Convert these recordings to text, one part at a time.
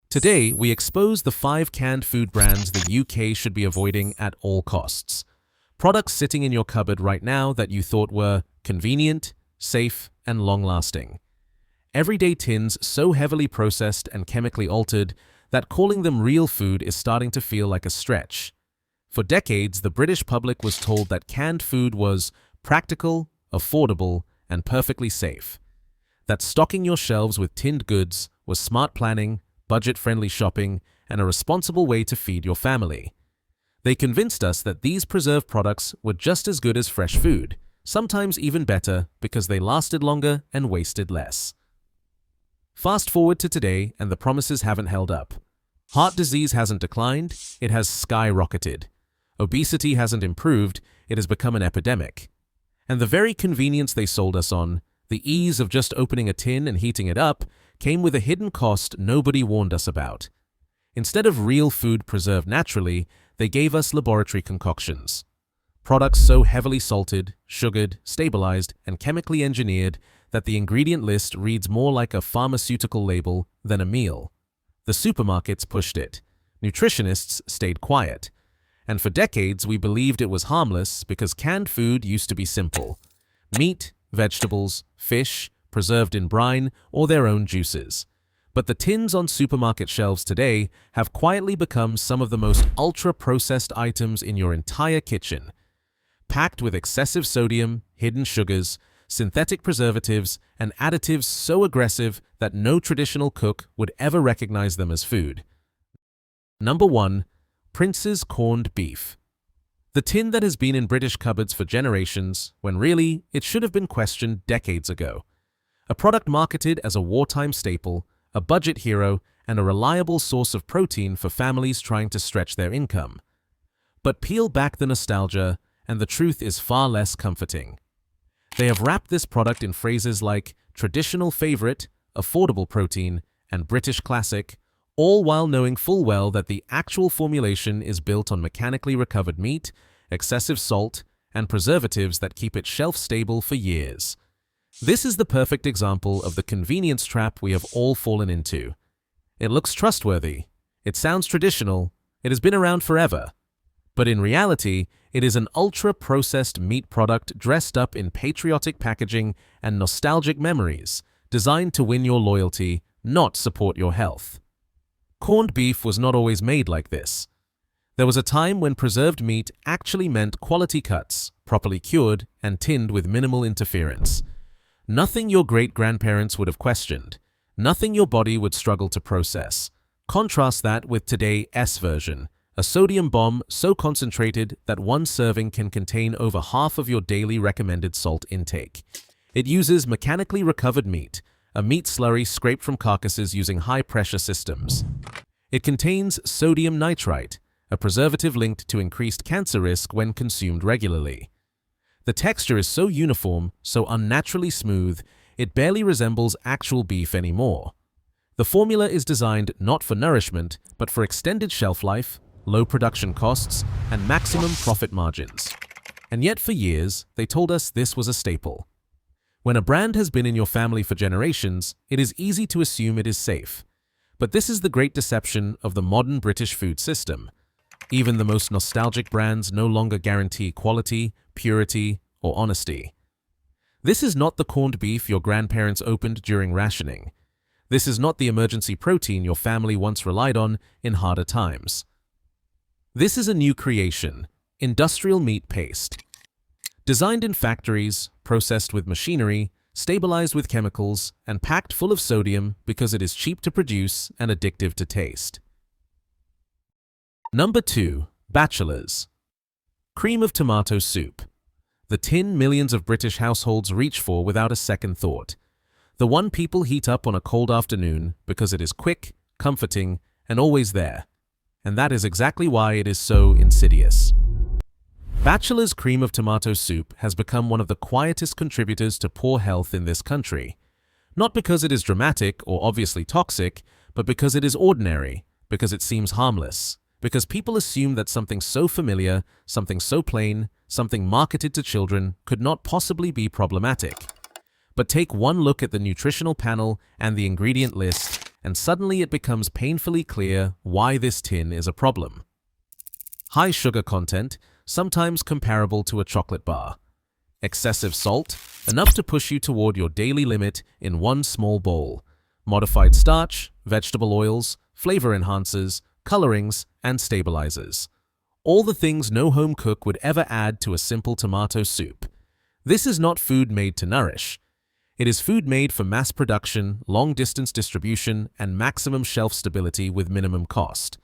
Today, we expose the 5 canned food brands the UK should be avoiding at all costs. Products sitting in your cupboard right now that you thought were convenient, safe, and long-lasting. Everyday tins so heavily processed and chemically altered that calling them real food is starting to feel like a stretch. For decades, the British public was told that canned food was practical, affordable, and perfectly safe. That stocking your shelves with tinned goods was smart planning, budget-friendly shopping, and a responsible way to feed your family. They convinced us that these preserved products were just as good as fresh food, sometimes even better because they lasted longer and wasted less. Fast forward to today, and the promises haven't held up. Heart disease hasn't declined, it has skyrocketed. Obesity hasn't improved, it has become an epidemic. And the very convenience they sold us on, the ease of just opening a tin and heating it up, came with a hidden cost nobody warned us about. Instead of real food preserved naturally, they gave us laboratory concoctions. Products so heavily salted, sugared, stabilized, and chemically engineered that the ingredient list reads more like a pharmaceutical label than a meal. The supermarkets pushed it. Nutritionists stayed quiet. And for decades, we believed it was harmless because canned food used to be simple. Meat, vegetables, fish, preserved in brine or their own juices. But the tins on supermarket shelves today have quietly become some of the most ultra-processed items in your entire kitchen. Packed with excessive sodium, hidden sugars, synthetic preservatives, and additives so aggressive that no traditional cook would ever recognize them as food. Number 1. Prince's Corned Beef. The tin that has been in British cupboards for generations, when really, it should have been questioned decades ago. A product marketed as a wartime staple, a budget hero, and a reliable source of protein for families trying to stretch their income. But peel back the nostalgia, and the truth is far less comforting. They have wrapped this product in phrases like traditional favorite, affordable protein, and British classic, all while knowing full well that the actual formulation is built on mechanically recovered meat, excessive salt, and preservatives that keep it shelf-stable for years. This is the perfect example of the convenience trap we have all fallen into. It looks trustworthy, it sounds traditional, it has been around forever. But in reality, it is an ultra-processed meat product dressed up in patriotic packaging and nostalgic memories, designed to win your loyalty, not support your health. Corned beef was not always made like this. There was a time when preserved meat actually meant quality cuts, properly cured and tinned with minimal interference. Nothing your great-grandparents would have questioned, nothing your body would struggle to process. Contrast that with today's version, a sodium bomb so concentrated that one serving can contain over half of your daily recommended salt intake. It uses mechanically recovered meat, a meat slurry scraped from carcasses using high-pressure systems. It contains sodium nitrite, a preservative linked to increased cancer risk when consumed regularly. The texture is so uniform, so unnaturally smooth, it barely resembles actual beef anymore. The formula is designed not for nourishment, but for extended shelf life, low production costs, and maximum profit margins. And yet for years, they told us this was a staple. When a brand has been in your family for generations, it is easy to assume it is safe. But this is the great deception of the modern British food system. Even the most nostalgic brands no longer guarantee quality, purity, or honesty. This is not the corned beef your grandparents opened during rationing. This is not the emergency protein your family once relied on in harder times. This is a new creation, industrial meat paste. Designed in factories, processed with machinery, stabilized with chemicals, and packed full of sodium because it is cheap to produce and addictive to taste. Number 2. Batchelors. Cream of tomato soup. The tin millions of British households reach for without a second thought. The one people heat up on a cold afternoon because it is quick, comforting, and always there. And that is exactly why it is so insidious. Batchelors cream of tomato soup has become one of the quietest contributors to poor health in this country. Not because it is dramatic or obviously toxic, but because it is ordinary, because it seems harmless, because people assume that something so familiar, something so plain, something marketed to children could not possibly be problematic. But take one look at the nutritional panel and the ingredient list, and suddenly it becomes painfully clear why this tin is a problem. High sugar content, sometimes comparable to a chocolate bar. Excessive salt, enough to push you toward your daily limit in one small bowl. Modified starch, vegetable oils, flavor enhancers, colorings, and stabilizers. All the things no home cook would ever add to a simple tomato soup. This is not food made to nourish. It is food made for mass production, long-distance distribution, and maximum shelf stability with minimum cost.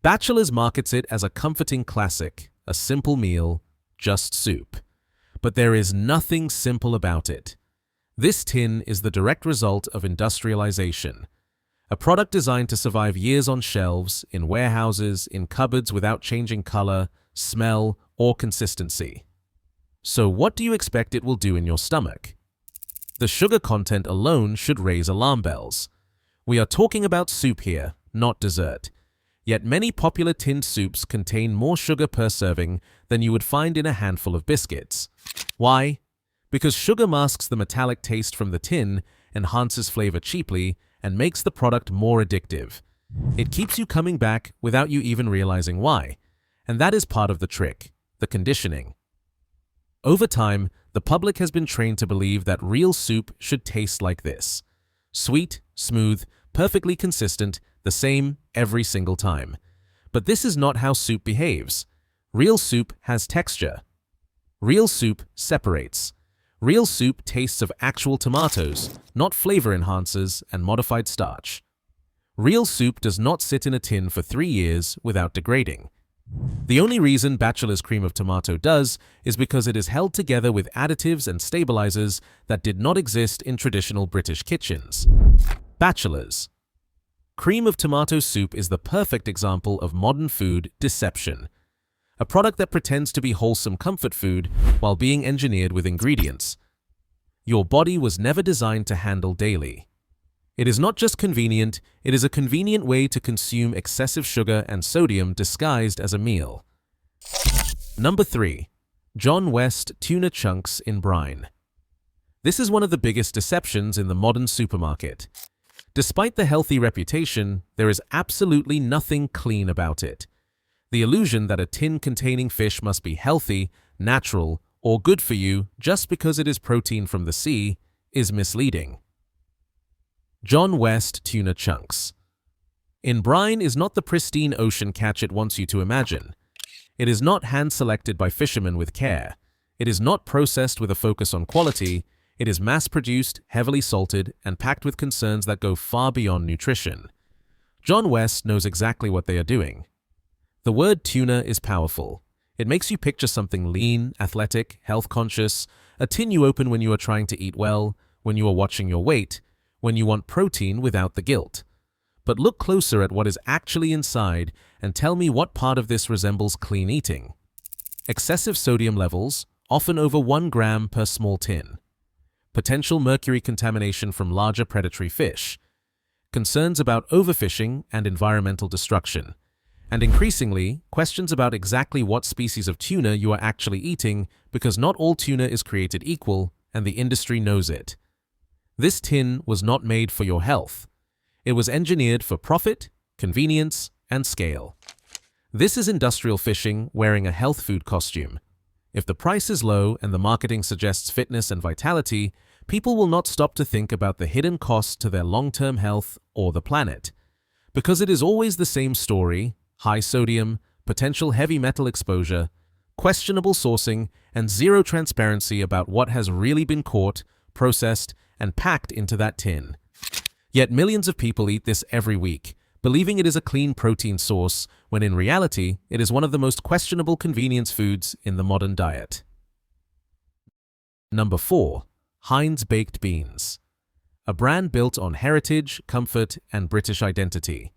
Batchelors markets it as a comforting classic, a simple meal, just soup. But there is nothing simple about it. This tin is the direct result of industrialization. A product designed to survive years on shelves, in warehouses, in cupboards without changing color, smell, or consistency. So what do you expect it will do in your stomach? The sugar content alone should raise alarm bells. We are talking about soup here, not dessert. Yet many popular tinned soups contain more sugar per serving than you would find in a handful of biscuits. Why? Because sugar masks the metallic taste from the tin, enhances flavor cheaply, and makes the product more addictive. It keeps you coming back without you even realizing why. And that is part of the trick, the conditioning. Over time, the public has been trained to believe that real soup should taste like this. Sweet, smooth, perfectly consistent, the same every single time. But this is not how soup behaves. Real soup has texture. Real soup separates. Real soup tastes of actual tomatoes, not flavor enhancers and modified starch. Real soup does not sit in a tin for 3 years without degrading. The only reason Batchelors cream of tomato does is because it is held together with additives and stabilizers that did not exist in traditional British kitchens. Batchelors. Cream of tomato soup is the perfect example of modern food deception. A product that pretends to be wholesome comfort food while being engineered with ingredients your body was never designed to handle daily. It is not just convenient, it is a convenient way to consume excessive sugar and sodium disguised as a meal. Number 3. John West tuna chunks in brine. This is one of the biggest deceptions in the modern supermarket. Despite the healthy reputation, there is absolutely nothing clean about it. The illusion that a tin containing fish must be healthy, natural, or good for you just because it is protein from the sea is misleading. John West tuna chunks. In brine is not the pristine ocean catch it wants you to imagine. It is not hand-selected by fishermen with care. It is not processed with a focus on quality. It is mass-produced, heavily salted, and packed with concerns that go far beyond nutrition. John West knows exactly what they are doing. The word tuna is powerful. It makes you picture something lean, athletic, health-conscious, a tin you open when you are trying to eat well, when you are watching your weight, when you want protein without the guilt. But look closer at what is actually inside and tell me what part of this resembles clean eating. Excessive sodium levels, often over 1 gram per small tin. Potential mercury contamination from larger predatory fish. Concerns about overfishing and environmental destruction. And increasingly, questions about exactly what species of tuna you are actually eating because not all tuna is created equal and the industry knows it. This tin was not made for your health. It was engineered for profit, convenience, and scale. This is industrial fishing wearing a health food costume. If the price is low and the marketing suggests fitness and vitality, people will not stop to think about the hidden cost to their long-term health or the planet. Because it is always the same story: high sodium, potential heavy metal exposure, questionable sourcing, and zero transparency about what has really been caught, processed, and packed into that tin. Yet millions of people eat this every week, believing it is a clean protein source, when in reality, it is one of the most questionable convenience foods in the modern diet. Number 4. Heinz baked beans. A brand built on heritage, comfort, and British identity.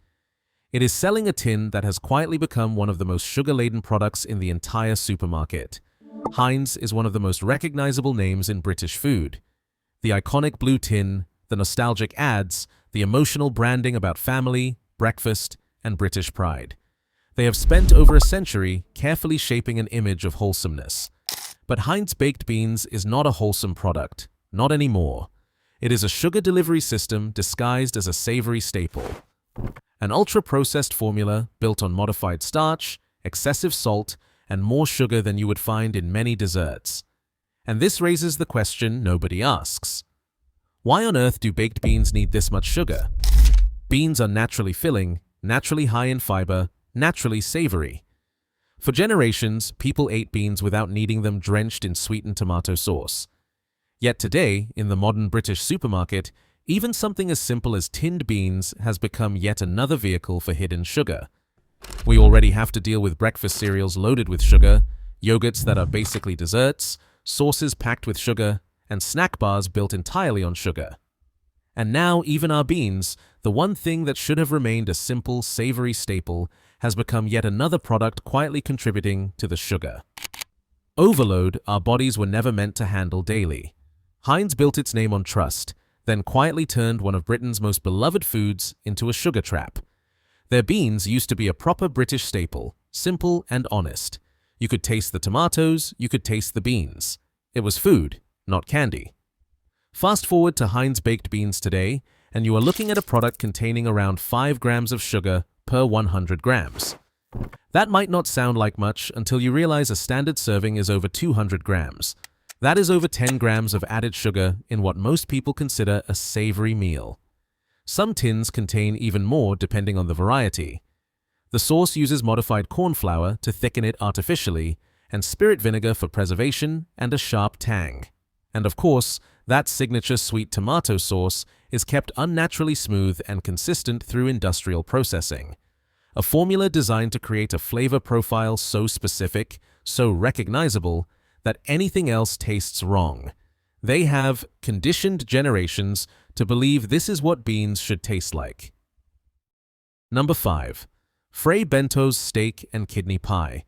It is selling a tin that has quietly become one of the most sugar-laden products in the entire supermarket. Heinz is one of the most recognizable names in British food. The iconic blue tin, the nostalgic ads, the emotional branding about family, breakfast, and British pride. They have spent over a century carefully shaping an image of wholesomeness. But Heinz baked beans is not a wholesome product, not anymore. It is a sugar delivery system disguised as a savory staple. An ultra-processed formula built on modified starch, excessive salt, and more sugar than you would find in many desserts. And this raises the question nobody asks. Why on earth do baked beans need this much sugar? Beans are naturally filling, naturally high in fiber, naturally savory. For generations, people ate beans without needing them drenched in sweetened tomato sauce. Yet today, in the modern British supermarket, even something as simple as tinned beans has become yet another vehicle for hidden sugar. We already have to deal with breakfast cereals loaded with sugar, yogurts that are basically desserts, sauces packed with sugar, and snack bars built entirely on sugar. And now even our beans, the one thing that should have remained a simple, savory staple, has become yet another product quietly contributing to the sugar overload our bodies were never meant to handle daily. Heinz built its name on trust, then quietly turned one of Britain's most beloved foods into a sugar trap. Their beans used to be a proper British staple, simple and honest. You could taste the tomatoes, you could taste the beans. It was food, not candy. Fast forward to Heinz baked beans today, and you are looking at a product containing around 5 grams of sugar per 100 grams. That might not sound like much until you realize a standard serving is over 200 grams. That is over 10 grams of added sugar in what most people consider a savory meal. Some tins contain even more depending on the variety. The sauce uses modified corn flour to thicken it artificially, and spirit vinegar for preservation and a sharp tang. And of course, that signature sweet tomato sauce is kept unnaturally smooth and consistent through industrial processing. A formula designed to create a flavor profile so specific, so recognizable, that anything else tastes wrong. They have conditioned generations to believe this is what beans should taste like. Number 5. Fray Bentos steak and kidney pie.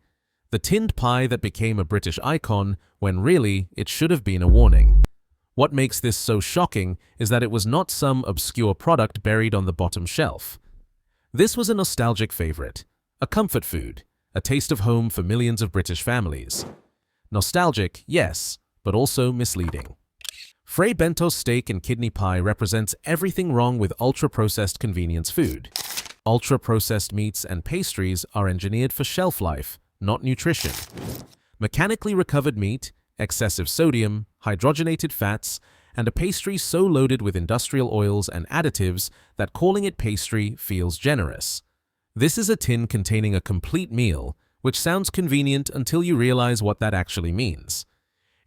The tinned pie that became a British icon when really it should have been a warning. What makes this so shocking is that it was not some obscure product buried on the bottom shelf. This was a nostalgic favorite, a comfort food, a taste of home for millions of British families. Nostalgic, yes, but also misleading. Fray Bentos steak and kidney pie represents everything wrong with ultra-processed convenience food. Ultra-processed meats and pastries are engineered for shelf life, not nutrition. Mechanically recovered meat, excessive sodium, hydrogenated fats, and a pastry so loaded with industrial oils and additives that calling it pastry feels generous. This is a tin containing a complete meal, which sounds convenient until you realize what that actually means.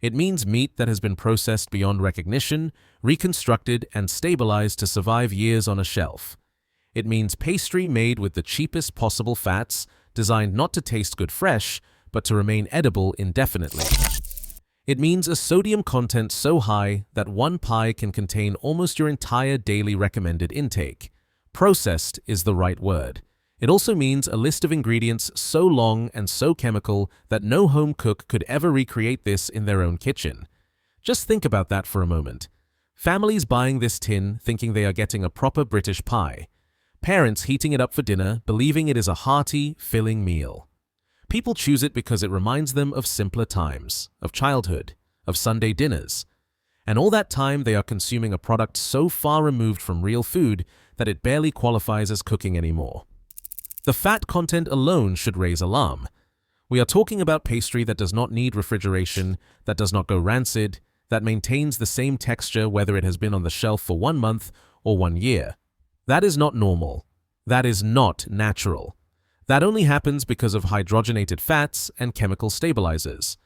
It means meat that has been processed beyond recognition, reconstructed, and stabilized to survive years on a shelf. It means pastry made with the cheapest possible fats, designed not to taste good fresh, but to remain edible indefinitely. It means a sodium content so high that one pie can contain almost your entire daily recommended intake. Processed is the right word. It also means a list of ingredients so long and so chemical that no home cook could ever recreate this in their own kitchen. Just think about that for a moment. Families buying this tin thinking they are getting a proper British pie. Parents heating it up for dinner, believing it is a hearty, filling meal. People choose it because it reminds them of simpler times, of childhood, of Sunday dinners. And all that time they are consuming a product so far removed from real food that it barely qualifies as cooking anymore. The fat content alone should raise alarm. We are talking about pastry that does not need refrigeration, that does not go rancid, that maintains the same texture whether it has been on the shelf for 1 month or 1 year. That is not normal. That is not natural. That only happens because of hydrogenated fats and chemical stabilizers.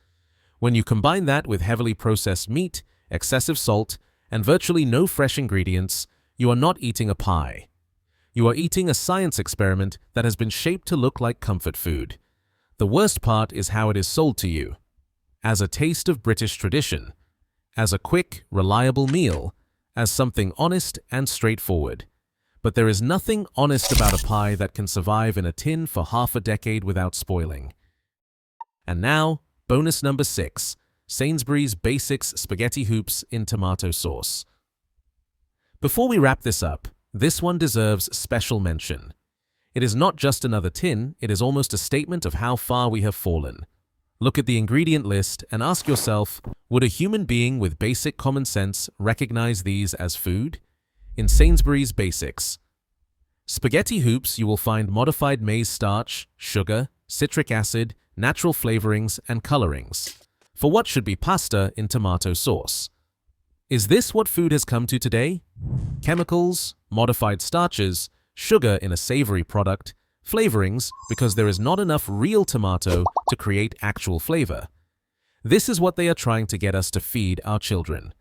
When you combine that with heavily processed meat, excessive salt, and virtually no fresh ingredients, you are not eating a pie. You are eating a science experiment that has been shaped to look like comfort food. The worst part is how it is sold to you. As a taste of British tradition. As a quick, reliable meal. As something honest and straightforward. But there is nothing honest about a pie that can survive in a tin for half a decade without spoiling. And now, bonus number 6. Sainsbury's Basics Spaghetti Hoops in Tomato Sauce. Before we wrap this up, this one deserves special mention. It is not just another tin, it is almost a statement of how far we have fallen. Look at the ingredient list and ask yourself, Would a human being with basic common sense recognize these as food? In Sainsbury's Basics. Spaghetti hoops, you will find modified maize starch, sugar, citric acid, natural flavorings, and colorings. For what should be pasta in tomato sauce. Is this what food has come to today? Chemicals, modified starches, sugar in a savory product, flavorings because there is not enough real tomato to create actual flavor. This is what they are trying to get us to feed our children.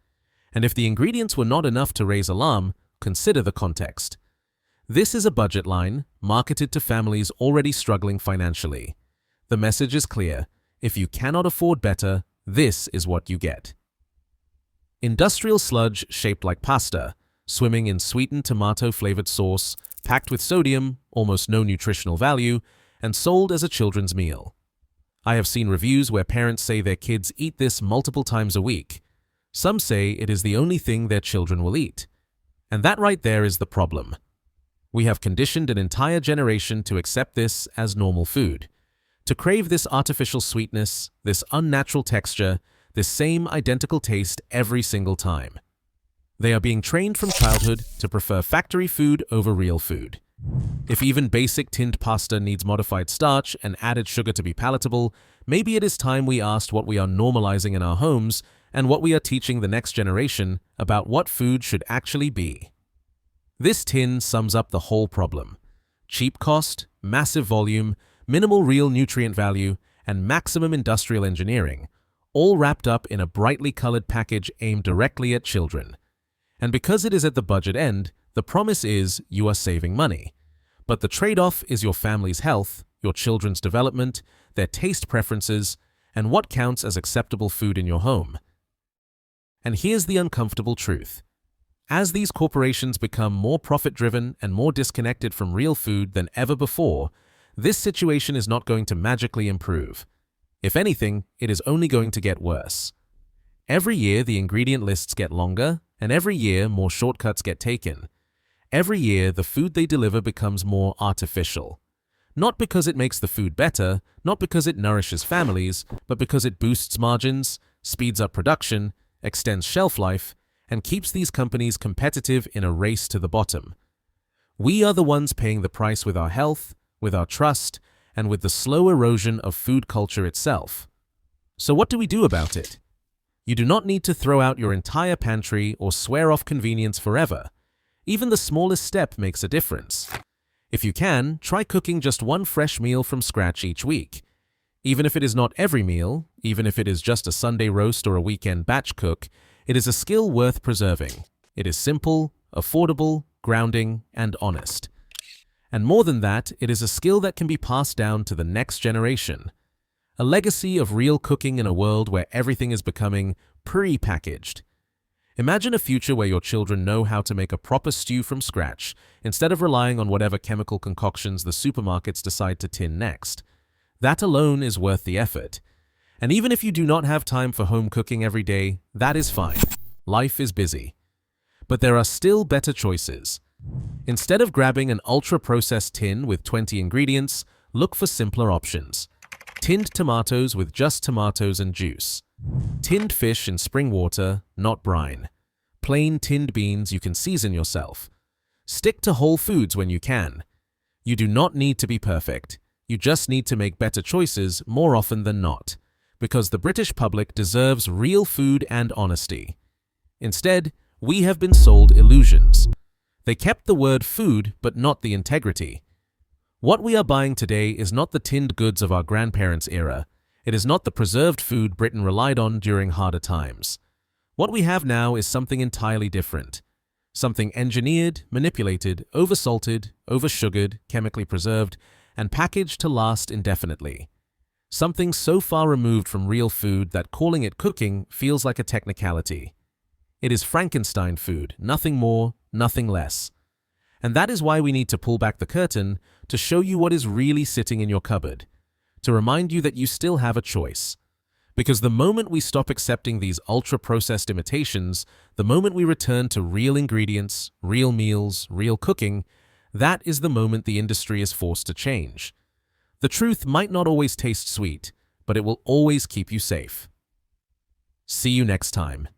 And if the ingredients were not enough to raise alarm, consider the context. This is a budget line marketed to families already struggling financially. The message is clear. If you cannot afford better, this is what you get. Industrial sludge shaped like pasta, swimming in sweetened tomato-flavored sauce, packed with sodium, almost no nutritional value, and sold as a children's meal. I have seen reviews where parents say their kids eat this multiple times a week. Some say it is the only thing their children will eat. And that right there is the problem. We have conditioned an entire generation to accept this as normal food, to crave this artificial sweetness, this unnatural texture, this same identical taste every single time. They are being trained from childhood to prefer factory food over real food. If even basic tinned pasta needs modified starch and added sugar to be palatable, maybe it is time we asked what we are normalizing in our homes and what we are teaching the next generation about what food should actually be. This tin sums up the whole problem. Cheap cost, massive volume, minimal real nutrient value, and maximum industrial engineering, all wrapped up in a brightly colored package aimed directly at children. And because it is at the budget end, the promise is you are saving money. But the trade-off is your family's health, your children's development, their taste preferences, and what counts as acceptable food in your home. And here's the uncomfortable truth. As these corporations become more profit-driven and more disconnected from real food than ever before, this situation is not going to magically improve. If anything, it is only going to get worse. Every year, the ingredient lists get longer, and every year, more shortcuts get taken. Every year, the food they deliver becomes more artificial. Not because it makes the food better, not because it nourishes families, but because it boosts margins, speeds up production, extends shelf life, and keeps these companies competitive in a race to the bottom. We are the ones paying the price with our health, with our trust, and with the slow erosion of food culture itself. So what do we do about it? You do not need to throw out your entire pantry or swear off convenience forever. Even the smallest step makes a difference. If you can, try cooking just one fresh meal from scratch each week. Even if it is not every meal, even if it is just a Sunday roast or a weekend batch cook, it is a skill worth preserving. It is simple, affordable, grounding, and honest. And more than that, it is a skill that can be passed down to the next generation. A legacy of real cooking in a world where everything is becoming pre-packaged. Imagine a future where your children know how to make a proper stew from scratch, instead of relying on whatever chemical concoctions the supermarkets decide to tin next. That alone is worth the effort. And even if you do not have time for home cooking every day, that is fine. Life is busy. But there are still better choices. Instead of grabbing an ultra-processed tin with 20 ingredients, look for simpler options. Tinned tomatoes with just tomatoes and juice. Tinned fish in spring water, not brine. Plain tinned beans you can season yourself. Stick to whole foods when you can. You do not need to be perfect. You just need to make better choices more often than not, because the British public deserves real food and honesty. Instead, we have been sold illusions. They kept the word food, but not the integrity. What we are buying today is not the tinned goods of our grandparents' era. It is not the preserved food Britain relied on during harder times. What we have now is something entirely different. Something engineered, manipulated, oversalted, oversugared, chemically preserved, and packaged to last indefinitely. Something so far removed from real food that calling it cooking feels like a technicality. It is Frankenstein food, nothing more, nothing less. And that is why we need to pull back the curtain to show you what is really sitting in your cupboard, to remind you that you still have a choice. Because the moment we stop accepting these ultra-processed imitations, the moment we return to real ingredients, real meals, real cooking, that is the moment the industry is forced to change. The truth might not always taste sweet, but it will always keep you safe. See you next time.